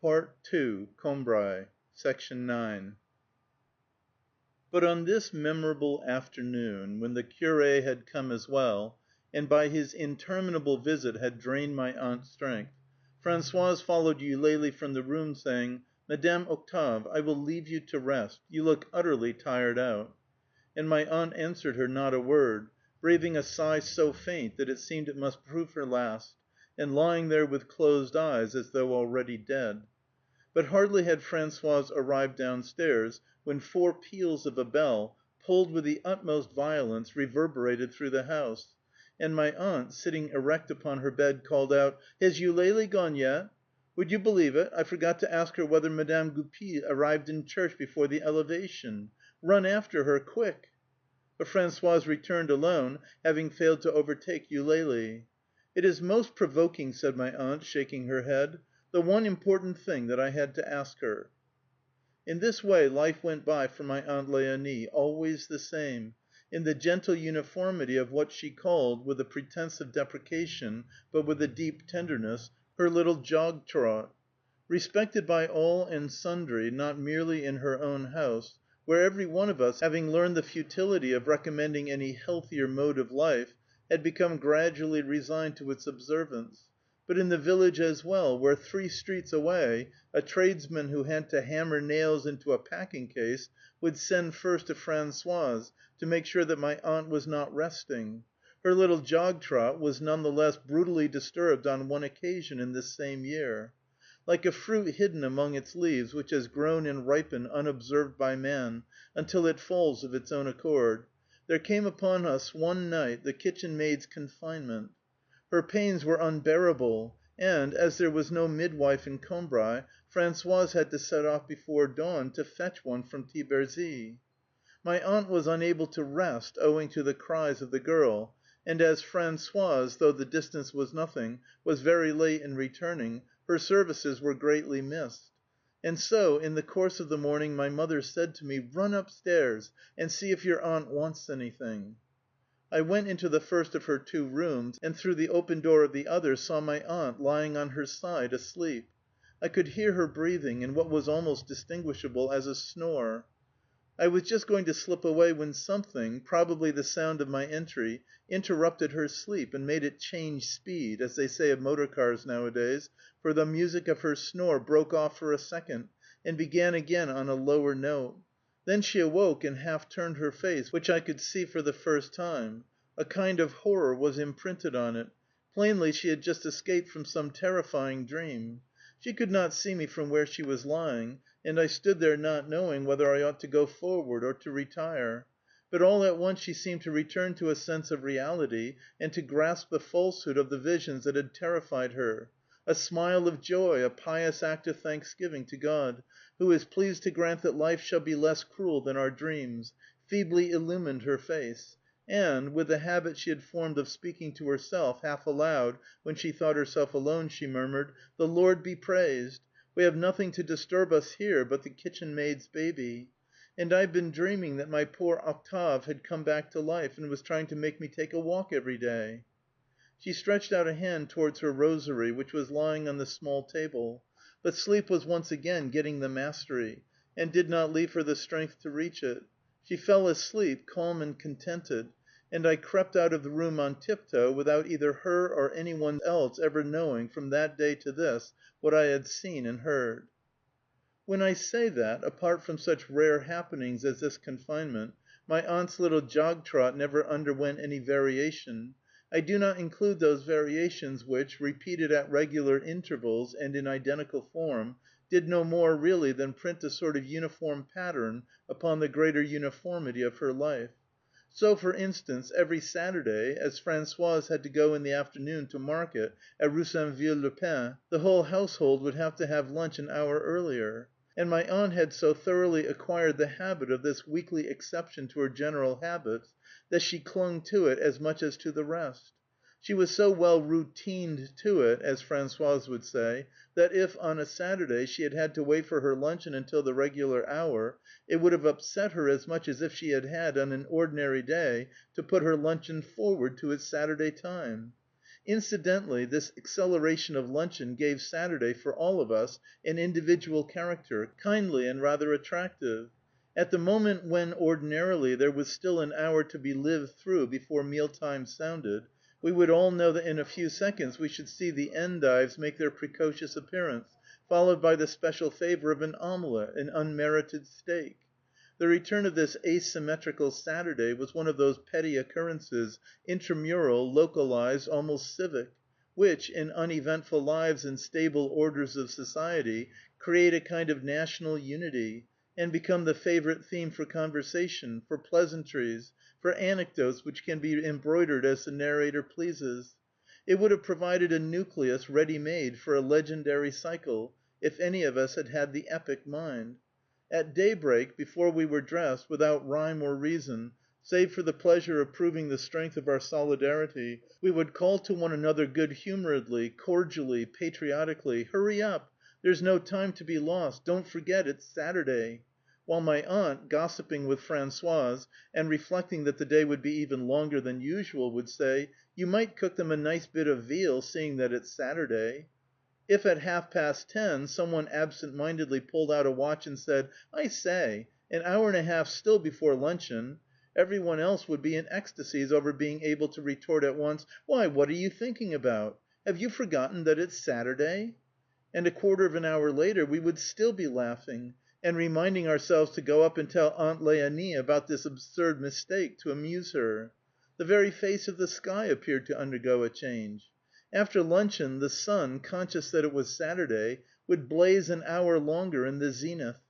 Part II. Combray. Section 9. But on this memorable afternoon, when the curé had come as well, and by his interminable visit had drained my aunt's strength, Françoise followed Eulalie from the room, saying, "Madame Octave, I will leave you to rest. You look utterly tired out." And my aunt answered her not a word, breathing a sigh so faint that it seemed it must prove her last, and lying there with closed eyes as though already dead. But hardly had Françoise arrived downstairs when 4 peals of a bell, pulled with the utmost violence, reverberated through the house, and my aunt, sitting erect upon her bed, called out, "Has Eulalie gone yet? Would you believe it, I forgot to ask her whether Madame Goupil arrived in church before the elevation. Run after her, quick!" But Françoise returned alone, having failed to overtake Eulalie. "It is most provoking," said my aunt, shaking her head. "The one important thing that I had to ask her." In this way life went by for my Aunt Léonie, always the same, in the gentle uniformity of what she called, with a pretence of deprecation, but with a deep tenderness, her little jog trot. Respected by all and sundry, not merely in her own house, where every one of us, having learned the futility of recommending any healthier mode of life, had become gradually resigned to its observance, but in the village as well, where 3 streets away a tradesman who had to hammer nails into a packing case would send first to Françoise to make sure that my aunt was not resting. Her little jog trot was none the less brutally disturbed on one occasion in this same year. Like a fruit hidden among its leaves, which has grown and ripened unobserved by man, until it falls of its own accord, there came upon us one night the kitchen maid's confinement. Her pains were unbearable, and, as there was no midwife in Combray, Françoise had to set off before dawn to fetch one from Thiberzy. My aunt was unable to rest, owing to the cries of the girl, and as Françoise, though the distance was nothing, was very late in returning, her services were greatly missed. And so, in the course of the morning, my mother said to me, "Run upstairs, and see if your aunt wants anything." I went into the first of her 2 rooms, and through the open door of the other saw my aunt lying on her side asleep. I could hear her breathing, in what was almost distinguishable as a snore. I was just going to slip away when something, probably the sound of my entry, interrupted her sleep and made it change speed, as they say of motor cars nowadays, for the music of her snore broke off for a second, and began again on a lower note. Then she awoke and half turned her face, which I could see for the first time. A kind of horror was imprinted on it. Plainly she had just escaped from some terrifying dream. She could not see me from where she was lying, and I stood there not knowing whether I ought to go forward or to retire. But all at once she seemed to return to a sense of reality, and to grasp the falsehood of the visions that had terrified her. A smile of joy, a pious act of thanksgiving to God, who is pleased to grant that life shall be less cruel than our dreams, feebly illumined her face, and, with the habit she had formed of speaking to herself, half aloud, when she thought herself alone, she murmured, "The Lord be praised! We have nothing to disturb us here but the kitchen maid's baby. And I've been dreaming that my poor Octave had come back to life, and was trying to make me take a walk every day." She stretched out a hand towards her rosary, which was lying on the small table, but sleep was once again getting the mastery, and did not leave her the strength to reach it. She fell asleep, calm and contented, and I crept out of the room on tiptoe, without either her or any one else ever knowing, from that day to this, what I had seen and heard. When I say that, apart from such rare happenings as this confinement, my aunt's little jog trot never underwent any variation, I do not include those variations which, repeated at regular intervals and in identical form, did no more really than print a sort of uniform pattern upon the greater uniformity of her life. So, for instance, every Saturday, as Françoise had to go in the afternoon to market at Roussainville-le-Pin, the whole household would have to have lunch an hour earlier. And my aunt had so thoroughly acquired the habit of this weekly exception to her general habits, that she clung to it as much as to the rest. She was so well routined to it, as Françoise would say, that if, on a Saturday, she had had to wait for her luncheon until the regular hour, it would have upset her as much as if she had had, on an ordinary day, to put her luncheon forward to its Saturday time. Incidentally, this acceleration of luncheon gave Saturday, for all of us, an individual character, kindly and rather attractive. At the moment when, ordinarily, there was still an hour to be lived through before meal time sounded, we would all know that in a few seconds we should see the endives make their precocious appearance, followed by the special favor of an omelette, an unmerited steak. The return of this asymmetrical Saturday was one of those petty occurrences, intramural, localized, almost civic, which, in uneventful lives and stable orders of society, create a kind of national unity, and become the favorite theme for conversation, for pleasantries, for anecdotes which can be embroidered as the narrator pleases. It would have provided a nucleus ready made for a legendary cycle, if any of us had had the epic mind. At daybreak, before we were dressed, without rhyme or reason, save for the pleasure of proving the strength of our solidarity, we would call to one another good humoredly, cordially, patriotically, "Hurry up! There's no time to be lost! Don't forget it's Saturday!" While my aunt, gossiping with Françoise, and reflecting that the day would be even longer than usual, would say, "You might cook them a nice bit of veal, seeing that it's Saturday." If at 10:30 some one absent mindedly pulled out a watch and said, "I say, an hour and a half still before luncheon," every one else would be in ecstasies over being able to retort at once, "Why, what are you thinking about? Have you forgotten that it's Saturday?" And a quarter of an hour later we would still be laughing, and reminding ourselves to go up and tell Aunt Léonie about this absurd mistake, to amuse her. The very face of the sky appeared to undergo a change. After luncheon, the sun, conscious that it was Saturday, would blaze an hour longer in the zenith,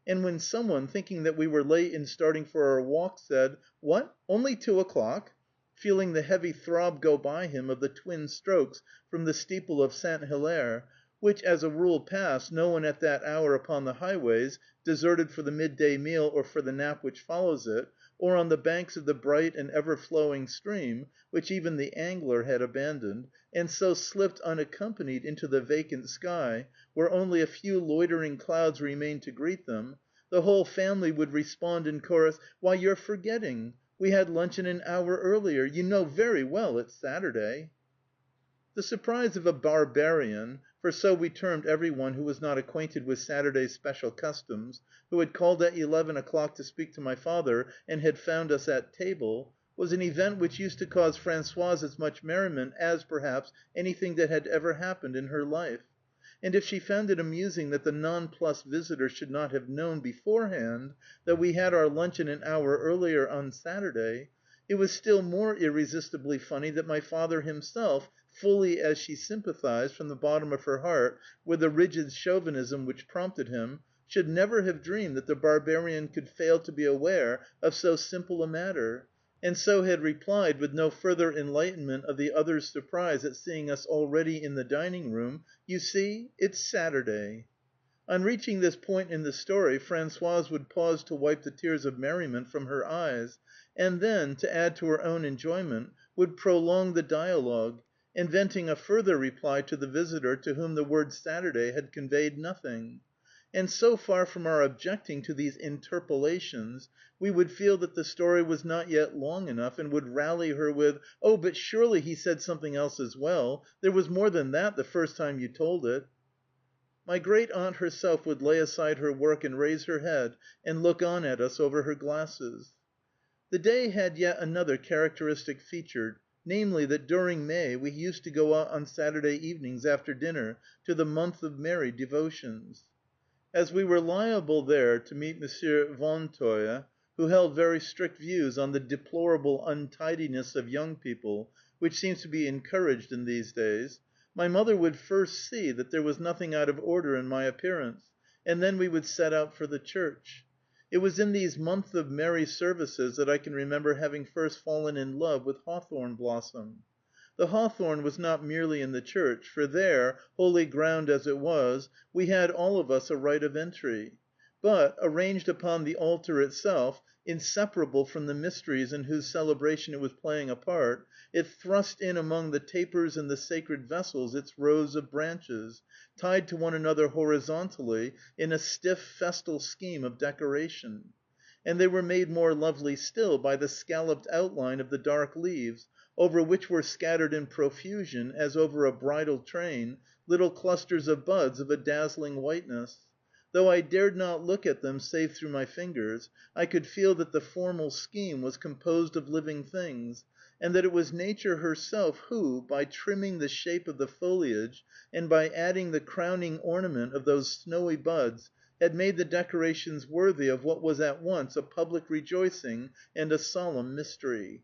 and when some one, thinking that we were late in starting for our walk, said, "What, only 2 o'clock?" feeling the heavy throb go by him of the twin strokes from the steeple of St. Hilaire, which, as a rule passed, no one at that hour upon the highways, deserted for the midday meal or for the nap which follows it, or on the banks of the bright and ever-flowing stream, which even the angler had abandoned, and so slipped unaccompanied into the vacant sky, where only a few loitering clouds remained to greet them, the whole family would respond in chorus, "Why, you're forgetting! We had luncheon an hour earlier. You know very well it's Saturday." The surprise of a barbarian, for so we termed every one who was not acquainted with Saturday's special customs, who had called at 11 o'clock to speak to my father, and had found us at table, was an event which used to cause Françoise as much merriment as, perhaps, anything that had ever happened in her life. And if she found it amusing that the nonplussed visitor should not have known beforehand that we had our luncheon an hour earlier on Saturday, it was still more irresistibly funny that my father himself, fully as she sympathized, from the bottom of her heart, with the rigid chauvinism which prompted him, should never have dreamed that the barbarian could fail to be aware of so simple a matter, and so had replied, with no further enlightenment of the other's surprise at seeing us already in the dining room, "You see, it's Saturday." On reaching this point in the story, Françoise would pause to wipe the tears of merriment from her eyes, and then, to add to her own enjoyment, would prolong the dialogue, inventing a further reply to the visitor to whom the word Saturday had conveyed nothing. And so far from our objecting to these interpolations, we would feel that the story was not yet long enough, and would rally her with, "Oh, but surely he said something else as well. There was more than that the first time you told it." My great aunt herself would lay aside her work and raise her head and look on at us over her glasses. The day had yet another characteristic feature, namely, that during May we used to go out on Saturday evenings after dinner to the month of Mary devotions. As we were liable there to meet M. Vaunteuil, who held very strict views on the deplorable untidiness of young people, which seems to be encouraged in these days, my mother would first see that there was nothing out of order in my appearance, and then we would set out for the church. It was in these month of Mary services that I can remember having first fallen in love with hawthorn blossom. The hawthorn was not merely in the church, for there, holy ground as it was, we had all of us a right of entry; but, arranged upon the altar itself, inseparable from the mysteries in whose celebration it was playing a part, it thrust in among the tapers and the sacred vessels its rows of branches, tied to one another horizontally in a stiff festal scheme of decoration. And they were made more lovely still by the scalloped outline of the dark leaves, over which were scattered in profusion, as over a bridal train, little clusters of buds of a dazzling whiteness. Though I dared not look at them save through my fingers, I could feel that the formal scheme was composed of living things, and that it was Nature herself who, by trimming the shape of the foliage, and by adding the crowning ornament of those snowy buds, had made the decorations worthy of what was at once a public rejoicing and a solemn mystery.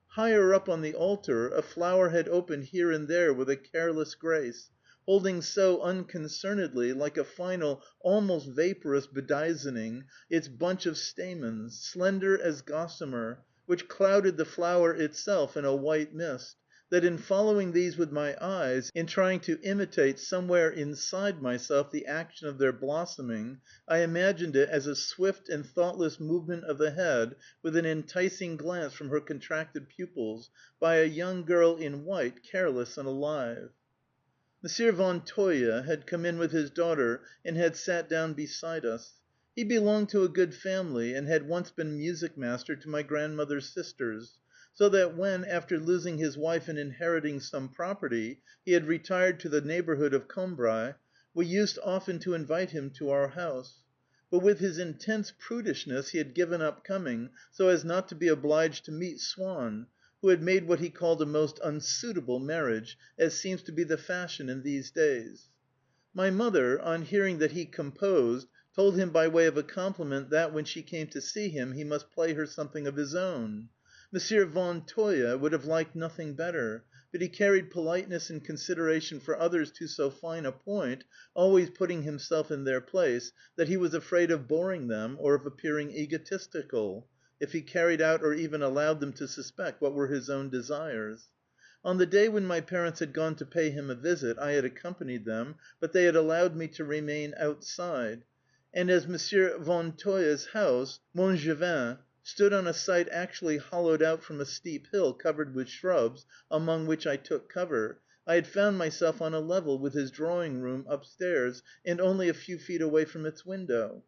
Higher up on the altar, a flower had opened here and there with a careless grace, holding so unconcernedly, like a final, almost vaporous bedizzening, its bunch of stamens, slender as gossamer, which clouded the flower itself in a white mist, that in following these with my eyes, in trying to imitate somewhere inside myself the action of their blossoming, I imagined it as a swift and thoughtless movement of the head, with an enticing glance from her contracted pupils, by a young girl in white, careless and alive. Monsieur Von Toye had come in with his daughter and had sat down beside us. He belonged to a good family, and had once been music master to my grandmother's sisters, so that when, after losing his wife and inheriting some property, he had retired to the neighborhood of Cambrai, we used often to invite him to our house. But with his intense prudishness he had given up coming, so as not to be obliged to meet Swann, who had made what he called a most unsuitable marriage, as seems to be the fashion in these days. My mother, on hearing that he composed, told him by way of a compliment that, when she came to see him, he must play her something of his own. Monsieur Von Toye would have liked nothing better, but he carried politeness and consideration for others to so fine a point, always putting himself in their place, that he was afraid of boring them, or of appearing egotistical, if he carried out or even allowed them to suspect what were his own desires. On the day when my parents had gone to pay him a visit, I had accompanied them, but they had allowed me to remain outside, and as Monsieur Von Toye's house, Montgevin, stood on a site actually hollowed out from a steep hill covered with shrubs, among which I took cover, I had found myself on a level with his drawing room upstairs, and only a few feet away from its window.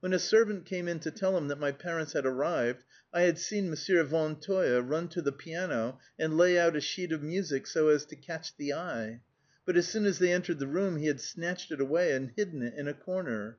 When a servant came in to tell him that my parents had arrived, I had seen Monsieur Von Toye run to the piano and lay out a sheet of music so as to catch the eye. But as soon as they entered the room he had snatched it away and hidden it in a corner.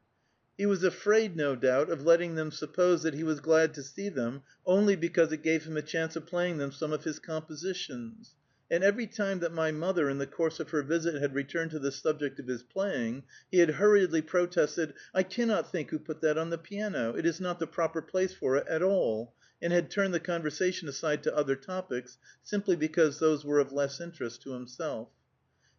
He was afraid, no doubt, of letting them suppose that he was glad to see them only because it gave him a chance of playing them some of his compositions. And every time that my mother, in the course of her visit, had returned to the subject of his playing, he had hurriedly protested, "I cannot think who put that on the piano. It is not the proper place for it at all," and had turned the conversation aside to other topics, simply because those were of less interest to himself.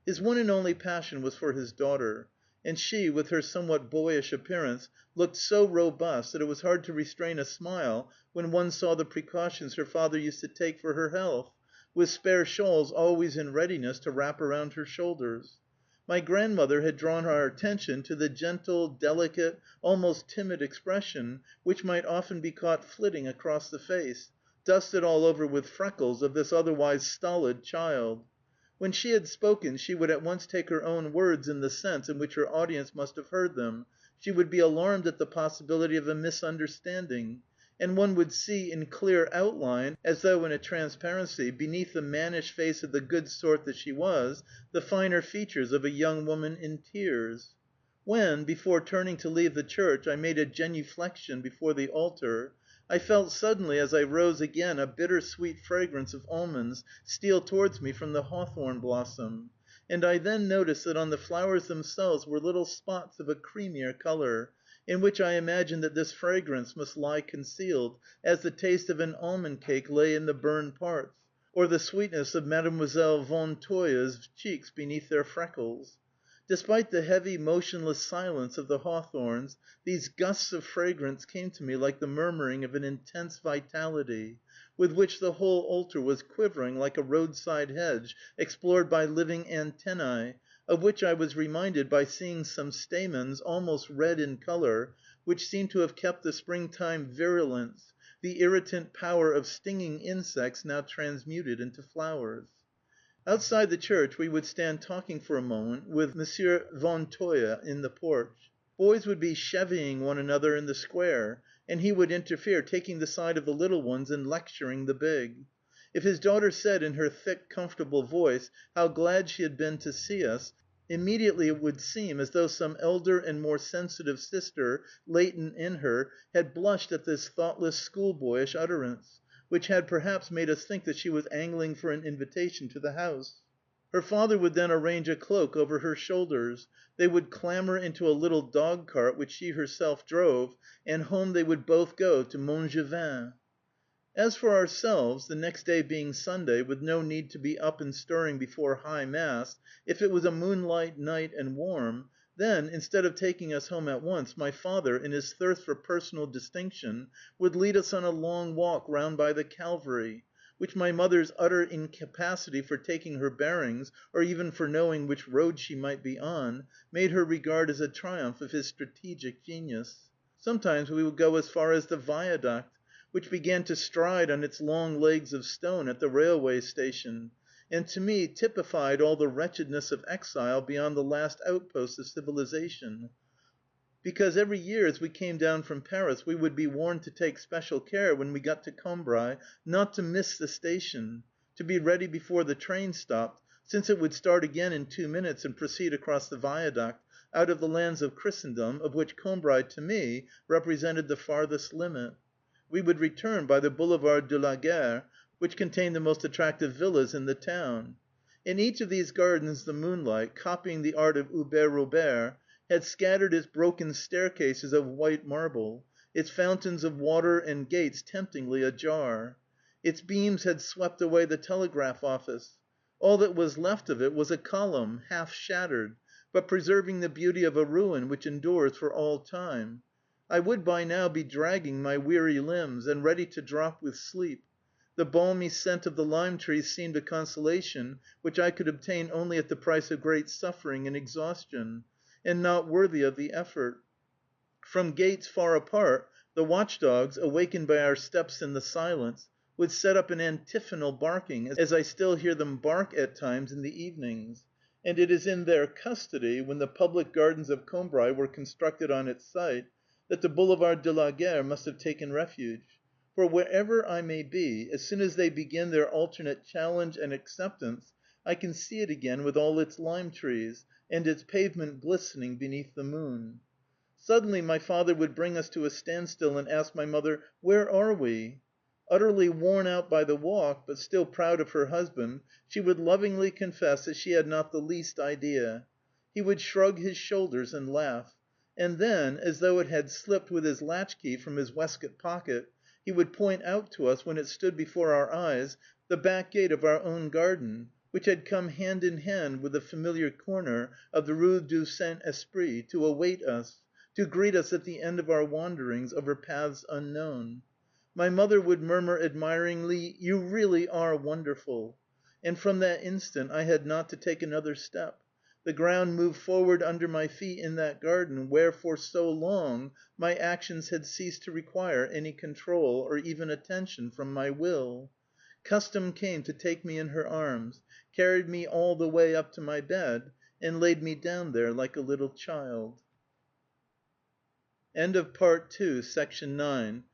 His one and only passion was for his daughter, and she, with her somewhat boyish appearance, looked so robust that it was hard to restrain a smile when one saw the precautions her father used to take for her health, with spare shawls always in readiness to wrap around her shoulders. My grandmother had drawn our attention to the gentle, delicate, almost timid expression which might often be caught flitting across the face, dusted all over with freckles, of this otherwise stolid child. When she had spoken, she would at once take her own words in the sense in which her audience must have heard them, she would be alarmed at the possibility of a misunderstanding, and one would see in clear outline, as though in a transparency, beneath the mannish face of the good sort that she was, the finer features of a young woman in tears. When, before turning to leave the church, I made a genuflexion before the altar, I felt suddenly as I rose again a bitter sweet fragrance of almonds steal towards me from the hawthorn blossom, and I then noticed that on the flowers themselves were little spots of a creamier color, in which I imagined that this fragrance must lie concealed, as the taste of an almond cake lay in the burned parts, or the sweetness of Mademoiselle Von Toye's cheeks beneath their freckles. Despite the heavy, motionless silence of the hawthorns, these gusts of fragrance came to me like the murmuring of an intense vitality, with which the whole altar was quivering like a roadside hedge explored by living antennae, of which I was reminded by seeing some stamens, almost red in color, which seemed to have kept the springtime virulence, the irritant power of stinging insects now transmuted into flowers. Outside the church we would stand talking for a moment with Monsieur Von Toye in the porch. Boys would be chevying one another in the square, and he would interfere, taking the side of the little ones and lecturing the big. If his daughter said in her thick, comfortable voice how glad she had been to see us, immediately it would seem as though some elder and more sensitive sister, latent in her, had blushed at this thoughtless, schoolboyish utterance, which had perhaps made us think that she was angling for an invitation to the house. Her father would then arrange a cloak over her shoulders; they would clamber into a little dog cart which she herself drove, and home they would both go to Montgevin. As for ourselves, the next day being Sunday, with no need to be up and stirring before High Mass, if it was a moonlight night and warm, then, instead of taking us home at once, my father, in his thirst for personal distinction, would lead us on a long walk round by the Calvary, which my mother's utter incapacity for taking her bearings, or even for knowing which road she might be on, made her regard as a triumph of his strategic genius. Sometimes we would go as far as the Viaduct, which began to stride on its long legs of stone at the railway station, and to me typified all the wretchedness of exile beyond the last outpost of civilization, because every year as we came down from Paris we would be warned to take special care when we got to Cambrai not to miss the station, to be ready before the train stopped, since it would start again in 2 minutes and proceed across the Viaduct, out of the lands of Christendom, of which Cambrai, to me, represented the farthest limit. We would return by the Boulevard de la Gare, which contained the most attractive villas in the town. In each of these gardens the moonlight, copying the art of Hubert Robert, had scattered its broken staircases of white marble, its fountains of water and gates temptingly ajar. Its beams had swept away the telegraph office. All that was left of it was a column, half shattered, but preserving the beauty of a ruin which endures for all time. I would by now be dragging my weary limbs, and ready to drop with sleep. The balmy scent of the lime trees seemed a consolation which I could obtain only at the price of great suffering and exhaustion, and not worthy of the effort. From gates far apart, the watch dogs, awakened by our steps in the silence, would set up an antiphonal barking, as I still hear them bark at times in the evenings; and it is in their custody, when the public gardens of Cambrai were constructed on its site, that the Boulevard de la Gare must have taken refuge. For wherever I may be, as soon as they begin their alternate challenge and acceptance, I can see it again with all its lime trees, and its pavement glistening beneath the moon. Suddenly my father would bring us to a standstill and ask my mother, "Where are we?" Utterly worn out by the walk, but still proud of her husband, she would lovingly confess that she had not the least idea. He would shrug his shoulders and laugh; and then, as though it had slipped with his latchkey from his waistcoat pocket, he would point out to us, when it stood before our eyes, the back gate of our own garden, which had come hand in hand with the familiar corner of the Rue du Saint Esprit, to await us, to greet us at the end of our wanderings over paths unknown. My mother would murmur admiringly, "You really are wonderful!" And from that instant I had not to take another step. The ground moved forward under my feet in that garden where, for so long, my actions had ceased to require any control, or even attention, from my will. Custom came to take me in her arms, carried me all the way up to my bed, and laid me down there like a little child. End of Part II, Section 9.